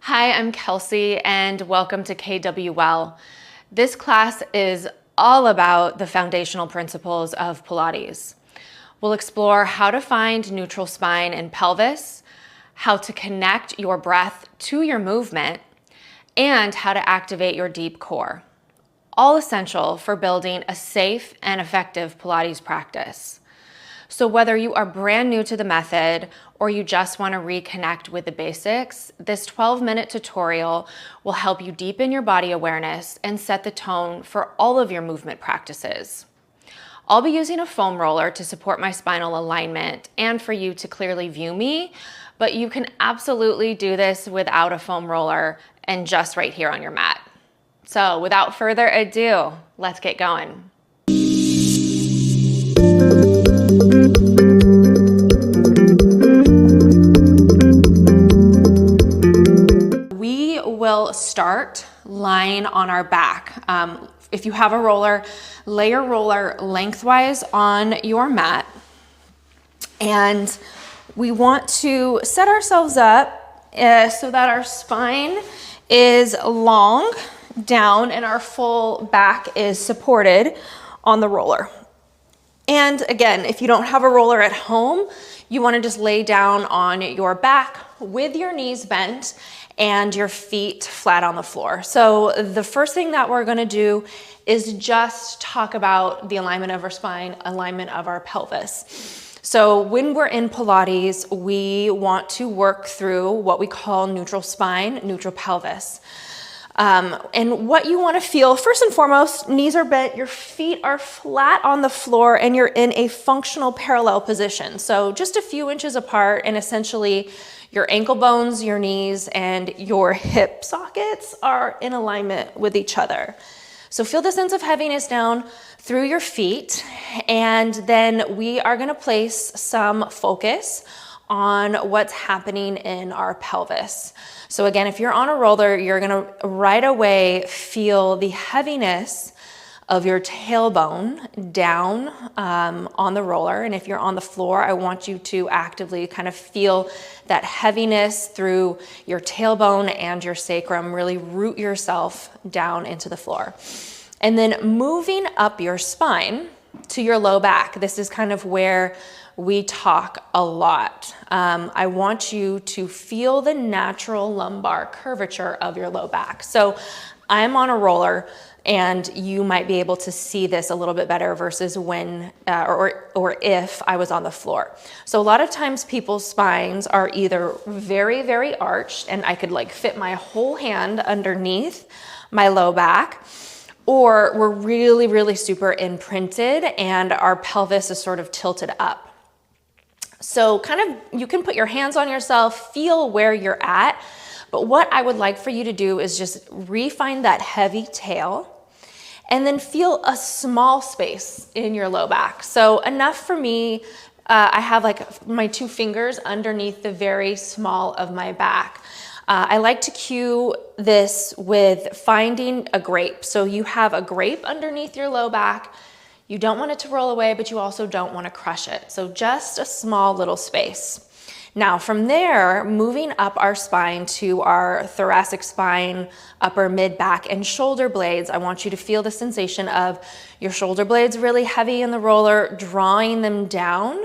Hi, I'm Kelsey and welcome to KWL. This class is all about the foundational principles of Pilates. We'll explore how to find neutral spine and pelvis, how to connect your breath to your movement, and how to activate your deep core. All essential for building a safe and effective Pilates practice. So whether you are brand new to the method or you just want to reconnect with the basics, this 12-minute tutorial will help you deepen your body awareness and set the tone for all of your movement practices. I'll be using a foam roller to support my spinal alignment and for you to clearly view me, but you can absolutely do this without a foam roller and just right here on your mat. So without further ado, let's get going. We will start lying on our back. If you have a roller, lay your roller lengthwise on your mat. And we want to set ourselves up so that our spine is long down and our full back is supported on the roller. And again, if you don't have a roller at home, you want to just lay down on your back with your knees bent and your feet flat on the floor. So the first thing that we're going to do is just talk about the alignment of our spine, alignment of our pelvis. So when we're in Pilates, we want to work through what we call neutral spine, neutral pelvis. And what you want to feel, first and foremost, knees are bent, your feet are flat on the floor, and you're in a functional parallel position. So just a few inches apart, and essentially your ankle bones, your knees, and your hip sockets are in alignment with each other. So feel the sense of heaviness down through your feet, and then we are going to place some focus on what's happening in our pelvis. So again, if you're on a roller, you're gonna right away feel the heaviness of your tailbone down on the roller. And if you're on the floor, I want you to actively kind of feel that heaviness through your tailbone and your sacrum, really root yourself down into the floor. And then moving up your spine to your low back. This is kind of where we talk a lot. I want you to feel the natural lumbar curvature of your low back. So I'm on a roller and you might be able to see this a little bit better versus when or if I was on the floor. So a lot of times people's spines are either very, very arched and I could like fit my whole hand underneath my low back, or we're really, really super imprinted and our pelvis is sort of tilted up. So kind of, you can put your hands on yourself, feel where you're at, but what I would like for you to do is just refine that heavy tail and then feel a small space in your low back. So enough for me, I have like my two fingers underneath the very small of my back. I like to cue this with finding a grape. So you have a grape underneath your low back. You don't want it to roll away, but you also don't want to crush it. So just a small little space. Now from there, moving up our spine to our thoracic spine, upper mid back and shoulder blades, I want you to feel the sensation of your shoulder blades really heavy in the roller, drawing them down,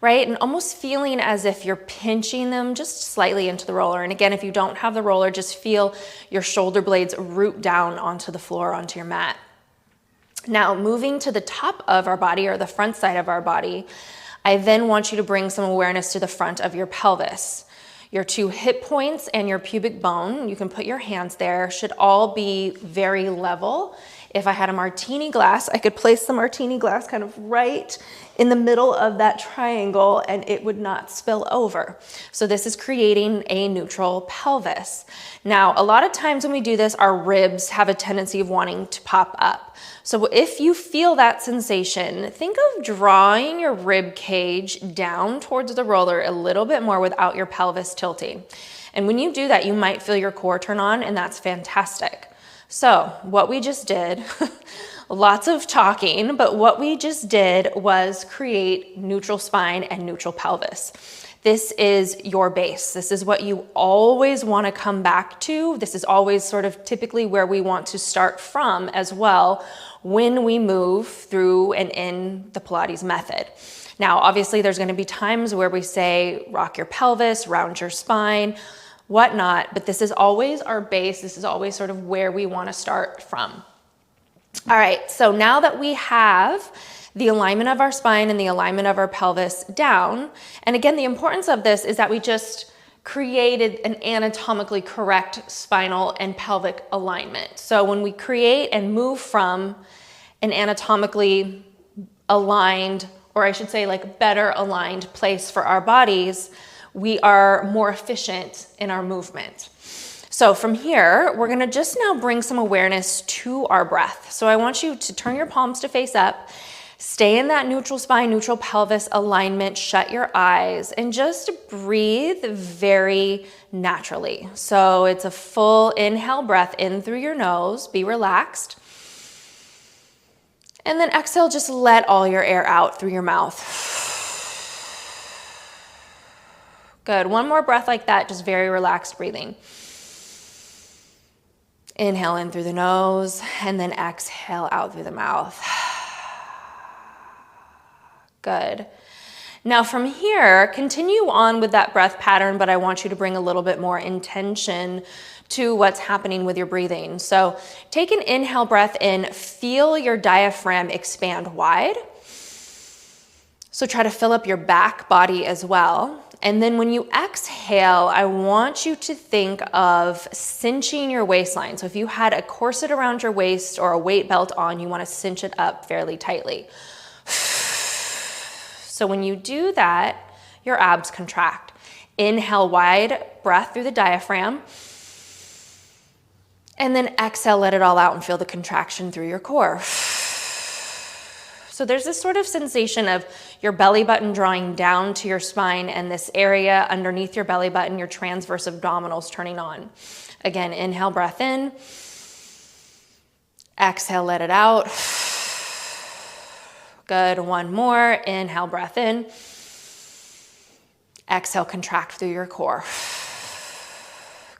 right? And almost feeling as if you're pinching them just slightly into the roller. And again, if you don't have the roller, just feel your shoulder blades root down onto the floor, onto your mat. Now, moving to the top of our body or the front side of our body, I then want you to bring some awareness to the front of your pelvis. Your two hip points and your pubic bone, you can put your hands there, should all be very level. If I had a martini glass, I could place the martini glass kind of right in the middle of that triangle and it would not spill over. So this is creating a neutral pelvis. Now, a lot of times when we do this, our ribs have a tendency of wanting to pop up. So if you feel that sensation, think of drawing your rib cage down towards the roller a little bit more without your pelvis tilting. And when you do that, you might feel your core turn on, and that's fantastic. So what we just did, lots of talking, but what we just did was create neutral spine and neutral pelvis. This is your base. This is what you always want to come back to. This is always sort of typically where we want to start from as well when we move through and in the Pilates method. Now, obviously there's going to be times where we say rock your pelvis, round your spine, whatnot, but this is always our base. This is always sort of where we want to start from. All right, so now that we have the alignment of our spine and the alignment of our pelvis down, and again, the importance of this is that we just created an anatomically correct spinal and pelvic alignment. So when we create and move from an anatomically aligned, or I should say like better aligned place for our bodies, we are more efficient in our movement. So from here, we're gonna just now bring some awareness to our breath. So I want you to turn your palms to face up, stay in that neutral spine, neutral pelvis alignment, shut your eyes, and just breathe very naturally. So it's a full inhale breath in through your nose, be relaxed. And then exhale, just let all your air out through your mouth. Good, one more breath like that, just very relaxed breathing. Inhale in through the nose, and then exhale out through the mouth. Good. Now from here, continue on with that breath pattern, but I want you to bring a little bit more intention to what's happening with your breathing. So take an inhale breath in, feel your diaphragm expand wide. So try to fill up your back body as well. And then when you exhale, I want you to think of cinching your waistline. So if you had a corset around your waist or a weight belt on, you want to cinch it up fairly tightly. So when you do that, your abs contract. Inhale, wide breath through the diaphragm. And then exhale, let it all out and feel the contraction through your core. So there's this sort of sensation of your belly button drawing down to your spine and this area underneath your belly button, your transverse abdominals turning on. Again, inhale, breath in. Exhale, let it out. Good, one more. Inhale, breath in. Exhale, contract through your core.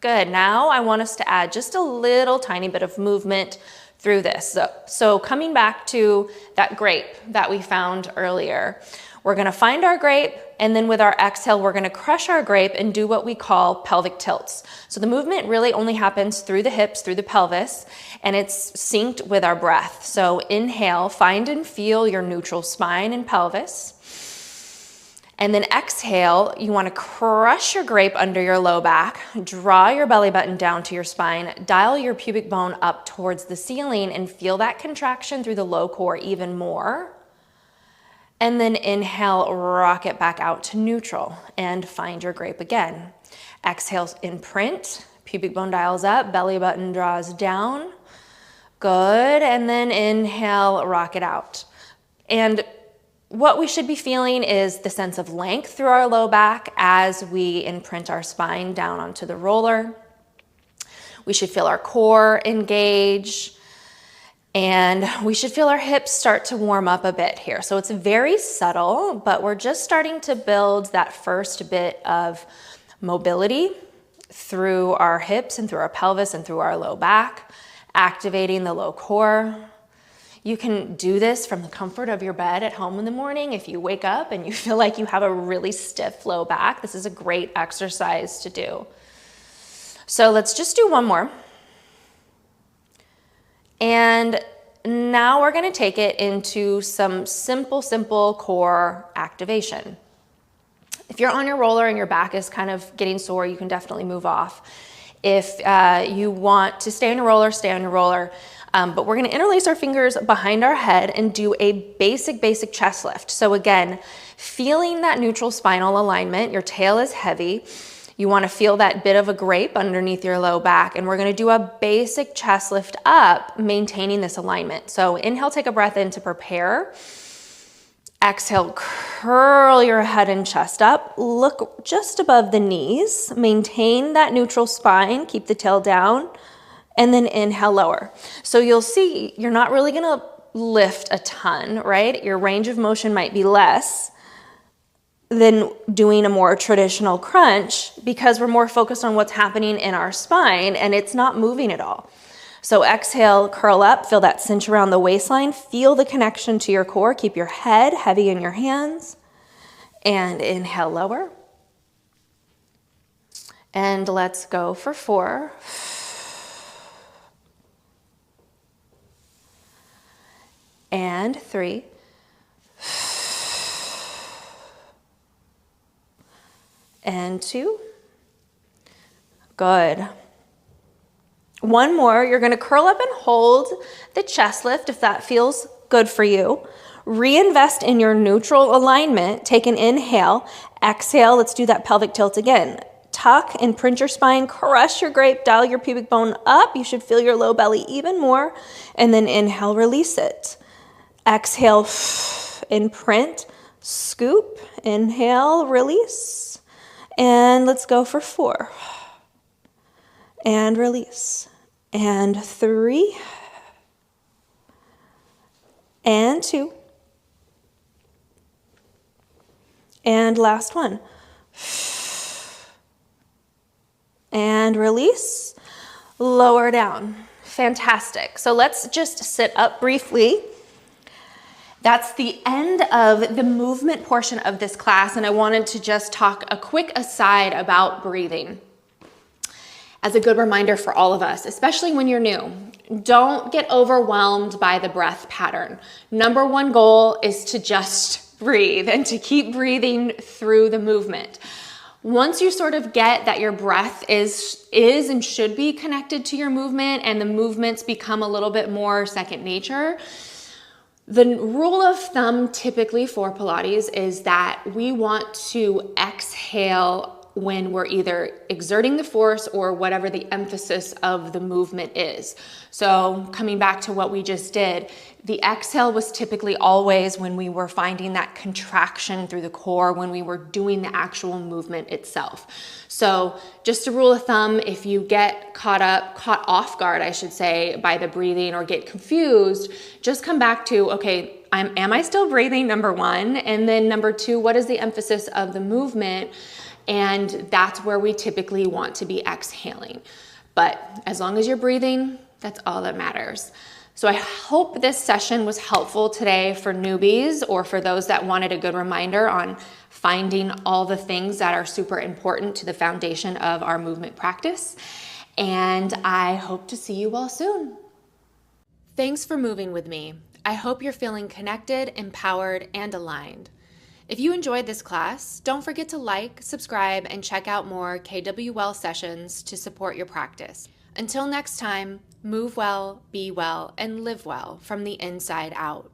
Good, now I want us to add just a little tiny bit of movement through this. So coming back to that grape that we found earlier, we're gonna find our grape, and then with our exhale, we're gonna crush our grape and do what we call pelvic tilts. So the movement really only happens through the hips, through the pelvis, and it's synced with our breath. So inhale, find and feel your neutral spine and pelvis. And then exhale, you want to crush your grape under your low back, draw your belly button down to your spine, dial your pubic bone up towards the ceiling and feel that contraction through the low core even more. And then inhale, rock it back out to neutral and find your grape again. Exhale, imprint, pubic bone dials up, belly button draws down. Good, and then inhale, rock it out. And what we should be feeling is the sense of length through our low back as we imprint our spine down onto the roller. We should feel our core engage, and we should feel our hips start to warm up a bit here. So it's very subtle, but we're just starting to build that first bit of mobility through our hips and through our pelvis and through our low back, activating the low core. You can do this from the comfort of your bed at home in the morning. If you wake up and you feel like you have a really stiff low back, this is a great exercise to do. So let's just do one more. And now we're gonna take it into some simple core activation. If you're on your roller and your back is kind of getting sore, you can definitely move off. If you want to stay on your roller, stay on your roller. But we're gonna interlace our fingers behind our head and do a basic chest lift. So again, feeling that neutral spinal alignment, your tail is heavy. You wanna feel that bit of a grape underneath your low back, and we're gonna do a basic chest lift up, maintaining this alignment. So inhale, take a breath in to prepare. Exhale, curl your head and chest up. Look just above the knees. Maintain that neutral spine, keep the tail down. And then inhale, lower. So you'll see you're not really gonna lift a ton, right? Your range of motion might be less, than doing a more traditional crunch because we're more focused on what's happening in our spine and it's not moving at all. So exhale, curl up, feel that cinch around the waistline, feel the connection to your core, keep your head heavy in your hands, and inhale, lower. And let's go for 4. And 3. And 2. Good. One more. You're going to curl up and hold the chest lift if that feels good for you. Reinvest in your neutral alignment. Take an inhale. Exhale. Let's do that pelvic tilt again. Tuck and print your spine. Crush your grape. Dial your pubic bone up. You should feel your low belly even more. And then inhale, release it. Exhale, imprint, scoop. Inhale, release. And let's go for 4. And release. And 3. And 2. And last one. And release. Lower down. Fantastic. So let's just sit up briefly. That's the end of the movement portion of this class, and I wanted to just talk a quick aside about breathing. As a good reminder for all of us, especially when you're new, don't get overwhelmed by the breath pattern. Number one goal is to just breathe and to keep breathing through the movement. Once you sort of get that your breath is and should be connected to your movement and the movements become a little bit more second nature, the rule of thumb typically for Pilates is that we want to exhale when we're either exerting the force or whatever the emphasis of the movement is. So coming back to what we just did, the exhale was typically always when we were finding that contraction through the core, when we were doing the actual movement itself. So just a rule of thumb, if you get caught off guard, I should say, by the breathing or get confused, just come back to, okay, am I still breathing, number one? And then number two, what is the emphasis of the movement? And that's where we typically want to be exhaling. But as long as you're breathing, that's all that matters. So I hope this session was helpful today for newbies or for those that wanted a good reminder on finding all the things that are super important to the foundation of our movement practice. And I hope to see you all soon. Thanks for moving with me. I hope you're feeling connected, empowered, and aligned. If you enjoyed this class, don't forget to like, subscribe, and check out more KWL sessions to support your practice. Until next time, move well, be well, and live well from the inside out.